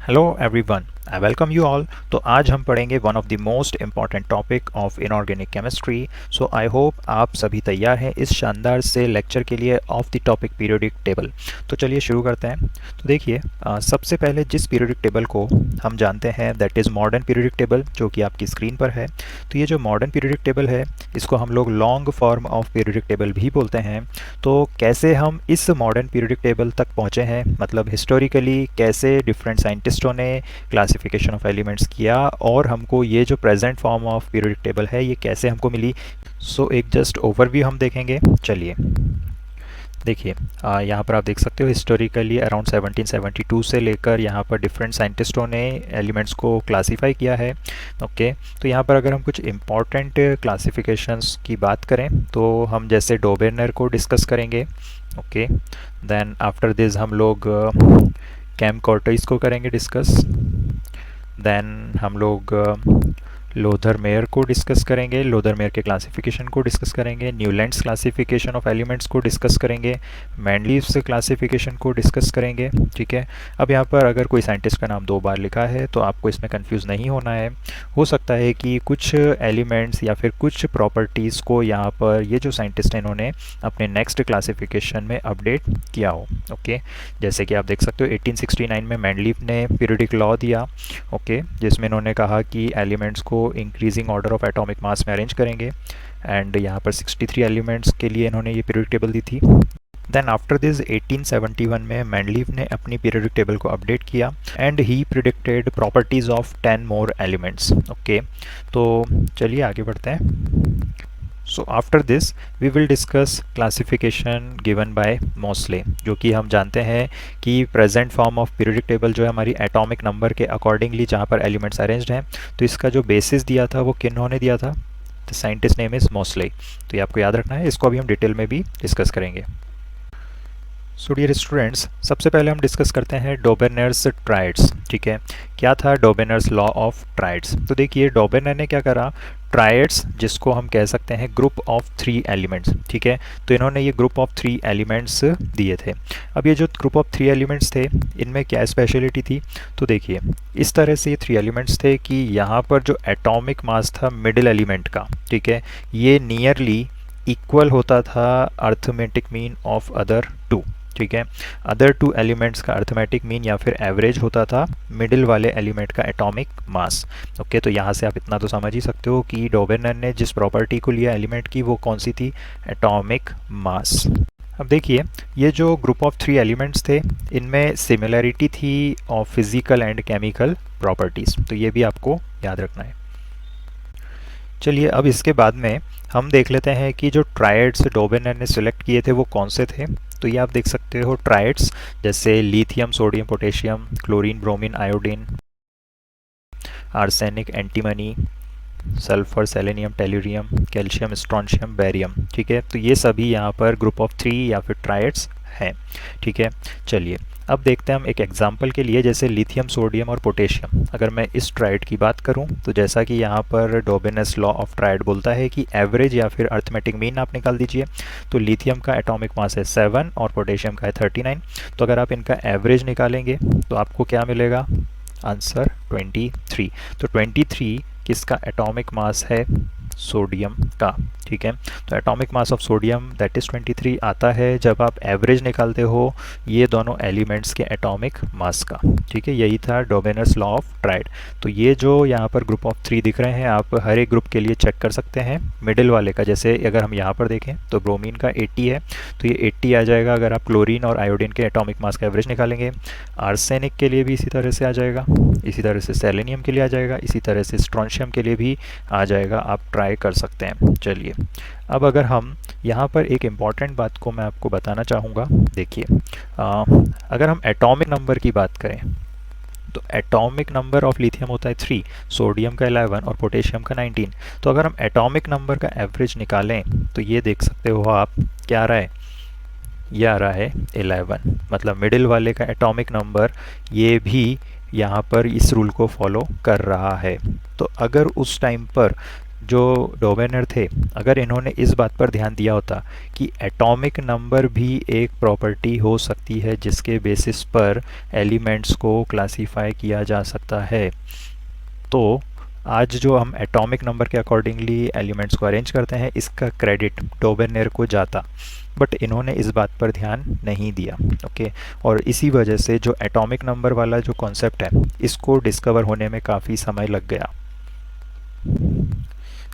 Hello everyone, I welcome you all. तो आज हम पढ़ेंगे one of the most important topic of inorganic chemistry. So I hope आप सभी तैयार हैं इस शानदार से लेक्चर के लिए of the topic periodic table. तो चलिए शुरू करते हैं। तो देखिए, सबसे पहले जिस पीरियोडिक टेबल को हम जानते हैं that is modern periodic table, जो कि आपकी स्क्रीन पर है। तो ये जो मॉडर्न पीरियोडिक टेबल है, इसको हम लोग long form of periodic table भी बोलते हैं। तो कैसे हम इस मॉडर्न पीरियोडिक टेबल तक पहुँचे हैं, मतलब हिस्टोरिकली कैसे डिफरेंट साइंटिस्टों ने क्लासिफिकेशन ऑफ एलिमेंट्स किया और हमको ये जो present form of periodic table है ये कैसे हमको मिली। सो एक जस्ट ओवरव्यू हम देखेंगे। चलिए देखिए, यहाँ पर आप देख सकते हो हिस्टोरिकली अराउंड 1772 से लेकर यहाँ पर डिफरेंट साइंटिस्टों ने एलिमेंट्स को क्लासीफाई किया है। ओके, तो यहाँ पर अगर हम कुछ इम्पॉर्टेंट क्लासिफिकेशंस की बात करें तो हम जैसे डोबेर्नर को डिस्कस करेंगे। ओके, देन आफ्टर दिस हम लोग कैम कॉर्टेस को करेंगे डिस्कस। देन हम लोग लोथर मेयर को डिस्कस करेंगे, लोथर मेयर के क्लासिफिकेशन को डिस्कस करेंगे, न्यूलैंड्स क्लासिफिकेशन ऑफ एलिमेंट्स को डिस्कस करेंगे, मैंडलीव्स क्लासिफिकेशन को डिस्कस करेंगे। ठीक है, अब यहाँ पर अगर कोई साइंटिस्ट का नाम दो बार लिखा है तो आपको इसमें कंफ्यूज नहीं होना है। हो सकता है कि कुछ एलिमेंट्स या फिर कुछ प्रॉपर्टीज़ को यहाँ पर ये जो साइंटिस्ट हैं इन्होंने अपने नेक्स्ट क्लासिफिकेशन में अपडेट किया हो। ओके, जैसे कि आप देख सकते हो 1869 में मैंडलीव ने पीरियोडिक लॉ दिया। ओके, जिसमें इन्होंने कहा कि एलिमेंट्स को increasing order of atomic mass में अरेंज करेंगे एंड यहाँ पर 63 एलिमेंट्स के लिए इन्होंने ये पीरियोडिक टेबल दी थी। देन आफ्टर दिस 1871 में मैंडलीव ने अपनी पीरियोडिक टेबल को अपडेट किया and he predicted properties of 10 more elements. Okay, तो चलिए आगे बढ़ते हैं। So after this we will discuss classification given by Moseley, जो कि हम जानते हैं कि present form of periodic table जो है हमारी एटॉमिक नंबर के अकॉर्डिंगली जहाँ पर एलिमेंट्स अरेंज्ड हैं, तो इसका जो बेसिस दिया था वो किन्होंने दिया था? The scientist name is Moseley. तो ये आपको याद रखना है, इसको अभी हम डिटेल में भी डिस्कस करेंगे। सो डियर स्टूडेंट्स, सबसे पहले हम डिस्कस करते हैं डोबेर्नर्स ट्राइड्स। ठीक है, क्या था डोबेर्नर्स लॉ ऑफ ट्राइड्स? तो देखिए, डोबेर्नर ने क्या करा, ट्राइड्स जिसको हम कह सकते हैं ग्रुप ऑफ 3 एलिमेंट्स। ठीक है, तो इन्होंने ये ग्रुप ऑफ 3 एलिमेंट्स दिए थे। अब ये जो ग्रुप ऑफ 3 एलिमेंट्स थे, इनमें क्या स्पेशलिटी थी? तो देखिए, इस तरह से ये 3 एलिमेंट्स थे कि यहाँ पर जो एटॉमिक मास था मिडिल एलिमेंट का, ठीक है, ये नियरली इक्वल होता था arithmetic mean of other two. ठीक है, अदर टू एलिमेंट्स का अर्थमेटिक मीन या फिर एवरेज होता था मिडिल वाले एलिमेंट का एटॉमिक मास। ओके, तो यहाँ से आप इतना तो समझ ही सकते हो कि डोबेर्नर ने जिस प्रॉपर्टी को लिया एलिमेंट की वो कौन सी थी? Atomic mass. अब देखिए, ये जो ग्रुप ऑफ 3 एलिमेंट्स थे इनमें सिमिलरिटी थी of physical and chemical properties, तो ये भी आपको याद रखना है। चलिए अब इसके बाद में हम देख लेते हैं कि जो ट्राइड्स डोबेर्नर ने सिलेक्ट किए थे वो कौन से थे। तो ये आप देख सकते हो ट्राइड्स जैसे lithium, sodium, potassium, chlorine, bromine, iodine, arsenic, antimony, sulphur, selenium, tellurium, calcium, strontium, barium. ठीक है, तो ये सभी यहाँ पर ग्रुप ऑफ 3 या फिर ट्राइड्स हैं। ठीक है, चलिए अब देखते हैं हम एक एग्जांपल के लिए, जैसे लिथियम, सोडियम और पोटेशियम। अगर मैं इस ट्राइड की बात करूं तो जैसा कि यहाँ पर डोबेर्नर्स लॉ ऑफ ट्राइड बोलता है कि एवरेज या फिर अर्थमेटिक मीन आप निकाल दीजिए। तो लिथियम का एटॉमिक मास है 7 और पोटेशियम का है 39। तो अगर आप इनका एवरेज निकालेंगे तो आपको क्या मिलेगा? आंसर 23। तो 23 किसका एटॉमिक मास है? सोडियम का। ठीक है, तो atomic mass of sodium that is 23 आता है जब आप एवरेज निकालते हो ये दोनों एलिमेंट्स के एटॉमिक मास का। ठीक है, यही था डोबेर्नर्स लॉ ऑफ ट्राइड। तो ये जो यहाँ पर ग्रुप ऑफ 3 दिख रहे हैं, आप हर एक ग्रुप के लिए चेक कर सकते हैं मिडिल वाले का। जैसे अगर हम यहाँ पर देखें तो ब्रोमीन का 80 है, तो ये 80 आ जाएगा अगर आप क्लोरीन और आयोडीन के एटॉमिक मास का एवरेज निकालेंगे। आर्सेनिक के लिए भी इसी तरह से आ जाएगा, इसी तरह से सेलेनियम के लिए आ जाएगा, इसी तरह से स्ट्रॉन्शियम के लिए भी आ जाएगा। आप ट्राई कर सकते हैं। चलिए अब अगर हम यहाँ पर एक इम्पॉर्टेंट बात को मैं आपको बताना चाहूँगा। देखिए, अगर हम एटॉमिक नंबर की बात करें तो एटॉमिक नंबर ऑफ लिथियम होता है 3, सोडियम का 11 और पोटेशियम का 19। तो अगर हम एटॉमिक नंबर का एवरेज निकालें तो ये देख सकते हो आप, क्या आ रहा है? ये आ रहा है 11, मतलब मिडिल वाले का एटॉमिक नंबर ये भी यहाँ पर इस रूल को फॉलो कर रहा है। तो अगर उस टाइम पर जो डोबेनर थे, अगर इन्होंने इस बात पर ध्यान दिया होता कि एटॉमिक नंबर भी एक प्रॉपर्टी हो सकती है जिसके बेसिस पर एलिमेंट्स को क्लासिफाई किया जा सकता है, तो आज जो हम एटॉमिक नंबर के अकॉर्डिंगली एलिमेंट्स को अरेंज करते हैं इसका क्रेडिट डोबेनेर को जाता। बट इन्होंने इस बात पर ध्यान नहीं दिया। ओके, और इसी वजह से जो एटॉमिक नंबर वाला जो कॉन्सेप्ट है इसको डिस्कवर होने में काफ़ी समय लग गया।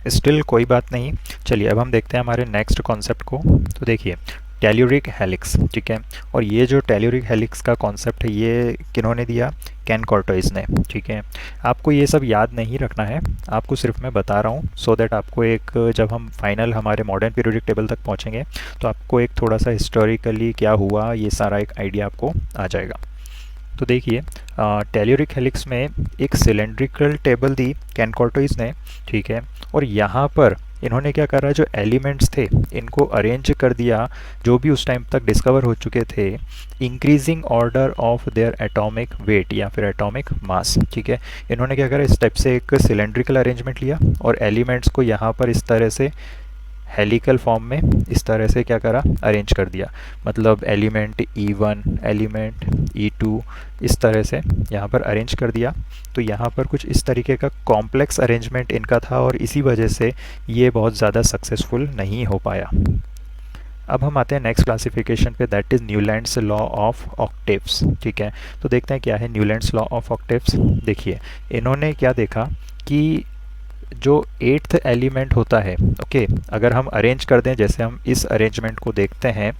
स्टिल कोई बात नहीं, चलिए अब हम देखते हैं हमारे नेक्स्ट कॉन्सेप्ट को। तो देखिए टेल्यूरिक हेलिक्स, ठीक है, और ये जो टेल्यूरिक हेलिक्स का कॉन्सेप्ट है ये किन्होंने दिया, कैन कॉर्टोइस ने, ठीक है। आपको ये सब याद नहीं रखना है, आपको सिर्फ मैं बता रहा हूँ सो दैट आपको एक, जब हम फाइनल हमारे मॉडर्न पीरियोडिक टेबल तक पहुँचेंगे तो आपको एक थोड़ा सा हिस्टोरिकली क्या हुआ ये सारा एक आइडिया आपको आ जाएगा। तो देखिए टेल्यूरिक हेलिक्स में एक सिलेंड्रिकल टेबल दी कैन कॉर्टोइस ने, ठीक है, और यहाँ पर इन्होंने क्या करा, जो एलिमेंट्स थे इनको अरेंज कर दिया जो भी उस टाइम तक डिस्कवर हो चुके थे, increasing order of their atomic weight या फिर एटॉमिक मास, ठीक है। इन्होंने क्या करा, इस टाइप से एक सिलेंड्रिकल अरेंजमेंट लिया और एलिमेंट्स को यहाँ पर इस तरह से हेलिकल फॉर्म में इस तरह से क्या करा, अरेंज कर दिया। मतलब एलिमेंट E1, एलिमेंट E2 इस तरह से यहाँ पर अरेंज कर दिया। तो यहाँ पर कुछ इस तरीके का कॉम्प्लेक्स अरेंजमेंट इनका था और इसी वजह से ये बहुत ज़्यादा सक्सेसफुल नहीं हो पाया। अब हम आते हैं नेक्स्ट क्लासिफिकेशन पे, that is Newlands law of octaves, ठीक है। तो देखते हैं क्या है न्यूलैंड्स लॉ ऑफ ऑक्टेव्स। देखिए इन्होंने क्या देखा कि जो एट्थ एलिमेंट होता है, ओके, अगर हम अरेंज कर दें जैसे हम इस अरेंजमेंट को देखते हैं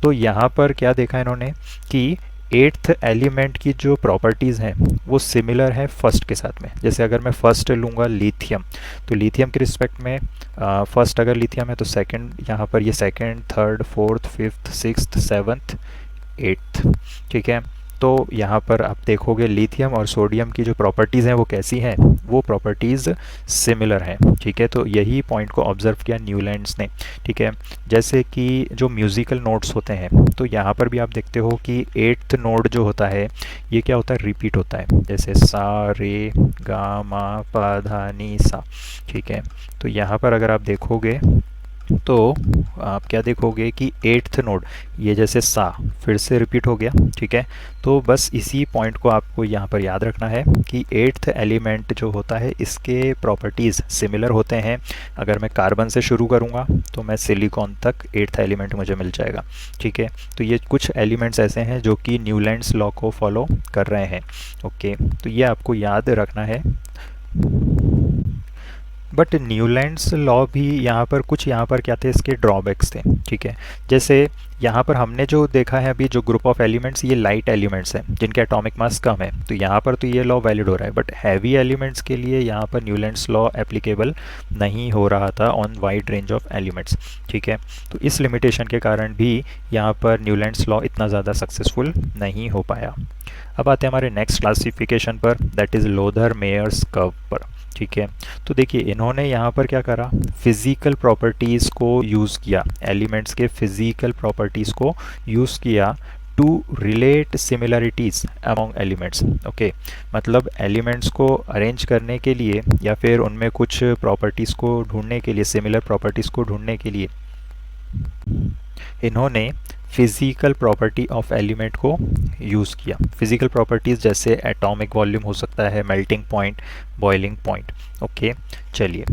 तो यहाँ पर क्या देखा इन्होंने कि एट्थ एलिमेंट की जो प्रॉपर्टीज़ हैं वो सिमिलर है फर्स्ट के साथ में। जैसे अगर मैं फर्स्ट लूँगा लिथियम, तो लिथियम के रिस्पेक्ट में फर्स्ट अगर लिथियम है तो सेकंड, यहाँ पर ये second, third, fourth, fifth, sixth, seventh, eighth, ठीक है। तो यहाँ पर आप देखोगे लिथियम और सोडियम की जो प्रॉपर्टीज़ हैं वो कैसी हैं, वो प्रॉपर्टीज़ सिमिलर हैं, ठीक है। तो यही पॉइंट को ऑब्जर्व किया न्यूलैंड्स ने, ठीक है। जैसे कि जो म्यूज़िकल नोट्स होते हैं तो यहाँ पर भी आप देखते हो कि एट्थ नोट जो होता है ये क्या होता है, रिपीट होता है, जैसे सा रे गा मा पा धा नी सा, ठीक है। तो यहाँ पर अगर आप देखोगे तो आप क्या देखोगे कि एट्थ नोड ये जैसे सा फिर से रिपीट हो गया, ठीक है। तो बस इसी पॉइंट को आपको यहाँ पर याद रखना है कि एट्थ एलिमेंट जो होता है इसके प्रॉपर्टीज़ सिमिलर होते हैं। अगर मैं कार्बन से शुरू करूँगा तो मैं सिलिकॉन तक एट्थ एलिमेंट मुझे मिल जाएगा, ठीक है। तो ये कुछ एलिमेंट्स ऐसे हैं जो कि न्यूलैंड्स लॉ को फॉलो कर रहे हैं, ओके। तो ये आपको याद रखना है। बट न्यूलैंड्स लॉ भी यहाँ पर कुछ, यहाँ पर क्या थे, इसके ड्रॉबैक्स थे, ठीक है। जैसे यहाँ पर हमने जो देखा है अभी जो ग्रुप ऑफ एलिमेंट्स ये लाइट एलिमेंट्स हैं जिनके एटॉमिक मास कम है, तो यहाँ पर तो ये लॉ वैलिड हो रहा है। बट हैवी एलिमेंट्स के लिए यहाँ पर न्यूलैंड्स लॉ एप्लीकेबल नहीं हो रहा था on wide range of elements, ठीक है। तो इस लिमिटेशन के कारण भी यहाँ पर न्यूलैंड्स लॉ इतना ज़्यादा सक्सेसफुल नहीं हो पाया। अब आते हैं हमारे नेक्स्ट क्लासिफिकेशन पर, that is Lothar Meyer's curve पर, ठीक है। तो देखिए इन्होंने यहाँ पर क्या करा, फिज़िकल प्रॉपर्टीज़ को यूज़ किया, एलिमेंट्स के फिज़िकल प्रॉपर्टीज़ को यूज़ किया to relate similarities among elements, okay. मतलब एलिमेंट्स को अरेंज करने के लिए या फिर उनमें कुछ प्रॉपर्टीज़ को ढूंढने के लिए, सिमिलर प्रॉपर्टीज़ को ढूंढने के लिए इन्होंने फिज़िकल प्रॉपर्टी ऑफ एलिमेंट को यूज़ किया। फिज़िकल प्रॉपर्टीज़ जैसे एटॉमिक वॉल्यूम हो सकता है, melting point, boiling point, okay. चलिए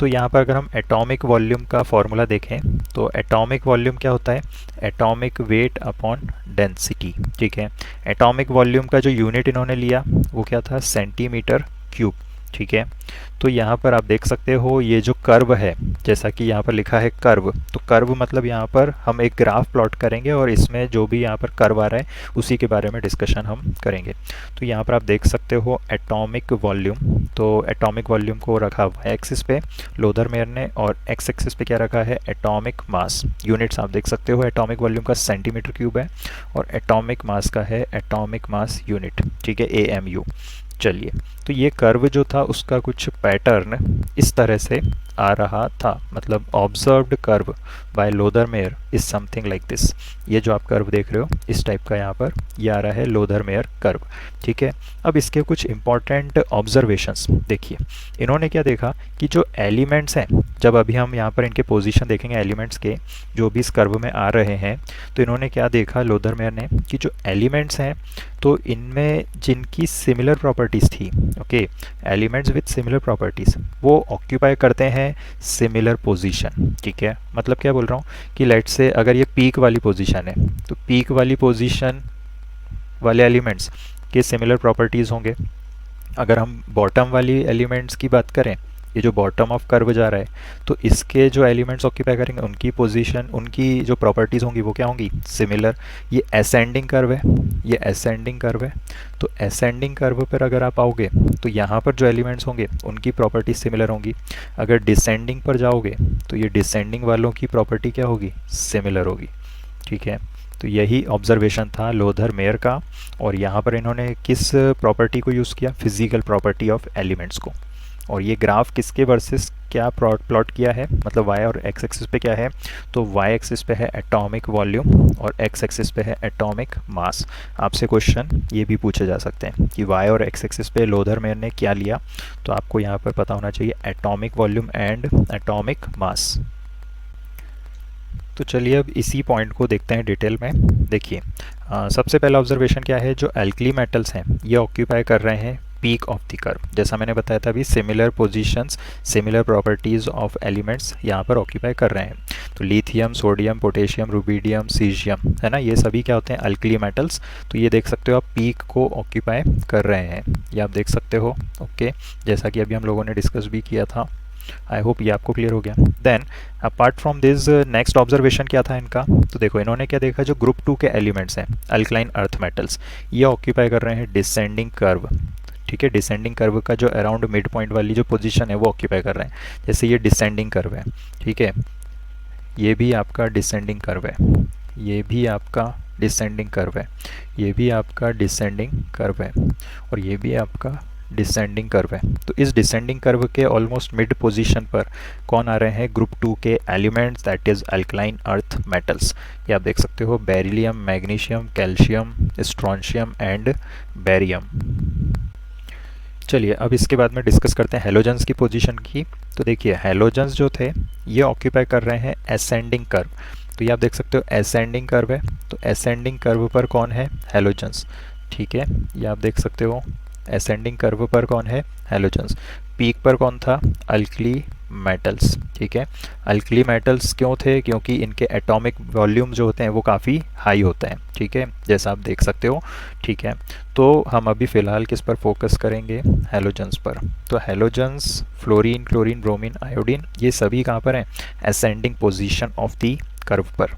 तो यहाँ पर अगर हम एटॉमिक वॉल्यूम का फॉर्मूला देखें तो एटॉमिक वॉल्यूम क्या होता है, एटॉमिक वेट अपॉन डेंसिटी, ठीक है। एटॉमिक वॉल्यूम का जो यूनिट इन्होंने लिया वो क्या था, सेंटीमीटर क्यूब, ठीक है। तो यहाँ पर आप देख सकते हो ये जो कर्व है, जैसा कि यहाँ पर लिखा है कर्व, तो कर्व मतलब यहाँ पर हम एक ग्राफ प्लॉट करेंगे और इसमें जो भी यहाँ पर कर्व आ रहा है उसी के बारे में डिस्कशन हम करेंगे। तो यहाँ पर आप देख सकते हो एटॉमिक वॉल्यूम, तो एटॉमिक वॉल्यूम को रखा वाई एक्सिस पे लोथर मेयर ने और एक्स एक्सिस पे क्या रखा है, एटॉमिक मास। यूनिट्स आप देख सकते हो, एटॉमिक वॉल्यूम का सेंटीमीटर क्यूब है और एटॉमिक मास का है एटॉमिक मास यूनिट, ठीक है, AMU। चलिए तो ये कर्व जो था उसका कुछ पैटर्न इस तरह से आ रहा था, मतलब observed curve by Lothar Meyer is something like this. ये जो आप कर्व देख रहे हो इस टाइप का यहाँ पर ये आ रहा है लोदरमेयर कर्व। ठीक है, अब इसके कुछ इंपॉर्टेंट ऑब्जर्वेशंस देखिए। इन्होंने क्या देखा कि जो एलिमेंट्स हैं, जब अभी हम यहाँ पर इनके पोजीशन देखेंगे एलिमेंट्स के जो भी इस कर्व में आ रहे हैं, तो इन्होंने क्या देखा लोदरमेयर ने कि जो एलिमेंट्स हैं तो इनमें जिनकी सिमिलर प्रॉपर्टीज़ थी, okay, elements with similar properties वो ऑक्यूपाई करते हैं सिमिलर पोजीशन। ठीक है, मतलब क्या बोल रहा हूँ कि लेट्स से अगर ये पीक वाली पोजीशन है तो पीक वाली पोजीशन वाले एलिमेंट्स के सिमिलर प्रॉपर्टीज़ होंगे। अगर हम बॉटम वाली एलिमेंट्स की बात करें, ये जो बॉटम ऑफ कर्व जा रहा है तो इसके जो एलिमेंट्स ऑक्यूपाई करेंगे उनकी पोजीशन, उनकी जो प्रॉपर्टीज़ होंगी वो क्या होंगी, सिमिलर। ये असेंडिंग कर्व है, ये असेंडिंग कर्व है, तो असेंडिंग कर्व पर अगर आप आओगे तो यहाँ पर जो एलिमेंट्स होंगे उनकी प्रॉपर्टीज सिमिलर होंगी। अगर डिसेंडिंग पर जाओगे तो ये डिसेंडिंग वालों की प्रॉपर्टी क्या होगी, सिमिलर होगी। ठीक है, तो यही ऑब्जर्वेशन था लोदरमेयर का, और यहाँ पर इन्होंने किस प्रॉपर्टी को यूज़ किया, फिजिकल प्रॉपर्टी ऑफ एलिमेंट्स को। और ये ग्राफ किसके वर्सेस क्या प्लॉट किया है, मतलब वाई और एक्स एक्सिस पे क्या है, तो वाई एक्सिस पे है एटॉमिक वॉल्यूम और एक्स एक्सिस पे है एटॉमिक मास। आपसे क्वेश्चन ये भी पूछे जा सकते हैं कि वाई और एक्स एक्सिस पे लोदरमेयर ने क्या लिया, तो आपको यहाँ पर पता होना चाहिए atomic volume and atomic mass. तो चलिए अब इसी पॉइंट को देखते हैं डिटेल में। देखिए सबसे पहला ऑब्जर्वेशन क्या है, जो एल्कली मेटल्स हैं ये ऑक्यूपाई कर रहे हैं पीक ऑफ द कर्व। जैसा मैंने बताया था अभी, similar positions, similar properties of elements यहाँ पर ऑक्यूपाई कर रहे हैं। तो lithium, sodium, potassium, rubidium, caesium, है ना, ये सभी क्या होते हैं, एल्कली मेटल्स। तो ये देख सकते हो आप पीक को ऑक्यूपाई कर रहे हैं, ये आप देख सकते हो। ओके, जैसा कि अभी हम लोगों ने डिस्कस भी किया था। आई होप ये आपको क्लियर हो गया। Then apart from this next observation क्या था इनका, तो देखो इन्होंने क्या देखा, जो ग्रुप 2 के एलिमेंट्स हैं अल्कलाइन अर्थ मेटल्स, ये ऑक्यूपाई कर रहे हैं डिसेंडिंग कर्व। ठीक है, डिसेंडिंग कर्व का जो अराउंड मिड पॉइंट वाली जो पोजीशन है वो ऑक्यूपाई कर रहे हैं। जैसे ये डिसेंडिंग कर्व है, ठीक है, ये भी आपका डिसेंडिंग कर्व है, ये भी आपका डिसेंडिंग कर्व है, ये भी आपका डिसेंडिंग कर्व है, और ये भी आपका डिसेंडिंग कर्व है। तो इस डिसेंडिंग कर्व के ऑलमोस्ट मिड पोजीशन पर कौन आ रहे हैं, ग्रुप 2 के elements, that is alkaline earth metals. ये आप देख सकते हो, beryllium, magnesium, calcium, strontium and barium. चलिए अब इसके बाद में डिस्कस करते हैं हेलोजन्स की पोजीशन की। तो देखिए हेलोजन्स जो थे ये ऑक्यूपाई कर रहे हैं असेंडिंग कर्व। तो ये आप देख सकते हो असेंडिंग कर्व है, तो असेंडिंग कर्व पर कौन है, हेलोजन्स। ठीक है, ये आप देख सकते हो असेंडिंग कर्व पर कौन है, हेलोजन्स। पीक पर कौन था, अल्कली मेटल्स। ठीक है, अल्कली मेटल्स क्यों थे, क्योंकि इनके एटॉमिक वॉल्यूम जो होते हैं वो काफ़ी हाई होते हैं। ठीक है, जैसा आप देख सकते हो। ठीक है, तो हम अभी फ़िलहाल किस पर फोकस करेंगे, हेलोजन्स पर। तो halogens, fluorine, chlorine, bromine, iodine, ये सभी कहाँ पर हैं, ascending position of the curve पर।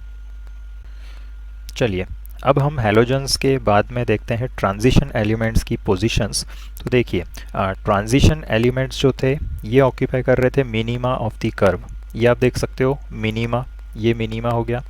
चलिए अब हम हेलोजन्स के बाद में देखते हैं ट्रांजिशन एलिमेंट्स की पोजीशंस। तो देखिए ट्रांजिशन एलिमेंट्स जो थे ये ऑक्यूपाई कर रहे थे मिनिमा ऑफ द कर्व। ये आप देख सकते हो मिनिमा, ये मिनिमा हो गया,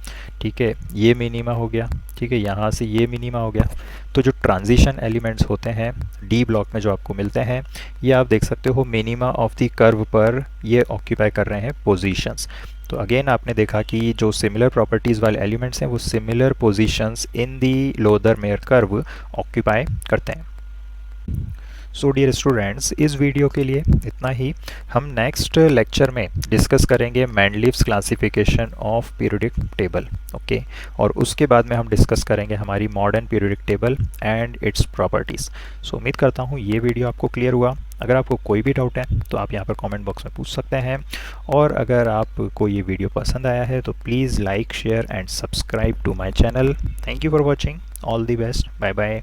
ठीक है, ये मिनिमा हो गया, ठीक है, यहाँ से ये मिनिमा हो गया। तो जो ट्रांजिशन एलिमेंट्स होते हैं डी ब्लॉक में जो आपको मिलते हैं, ये आप देख सकते हो मिनिमा ऑफ द कर्व पर ये ऑक्यूपाई कर रहे हैं पोजीशंस। तो अगेन आपने देखा कि जो सिमिलर प्रॉपर्टीज़ वाले एलिमेंट्स हैं वो सिमिलर पोजीशंस इन दी लोदरमेयर कर्व ऑक्यूपाई करते हैं। सो डियर स्टूडेंट्स, इस वीडियो के लिए इतना ही। हम नेक्स्ट लेक्चर में डिस्कस करेंगे Mendeleev's classification of periodic table, okay, और उसके बाद में हम डिस्कस करेंगे हमारी modern periodic table and its properties. So उम्मीद करता हूँ ये वीडियो आपको क्लियर हुआ। अगर आपको कोई भी डाउट है तो आप यहाँ पर कमेंट बॉक्स में पूछ सकते हैं, और अगर आपको ये वीडियो पसंद आया है तो please like, share and subscribe to my channel. Thank you for watching, all the best, bye bye.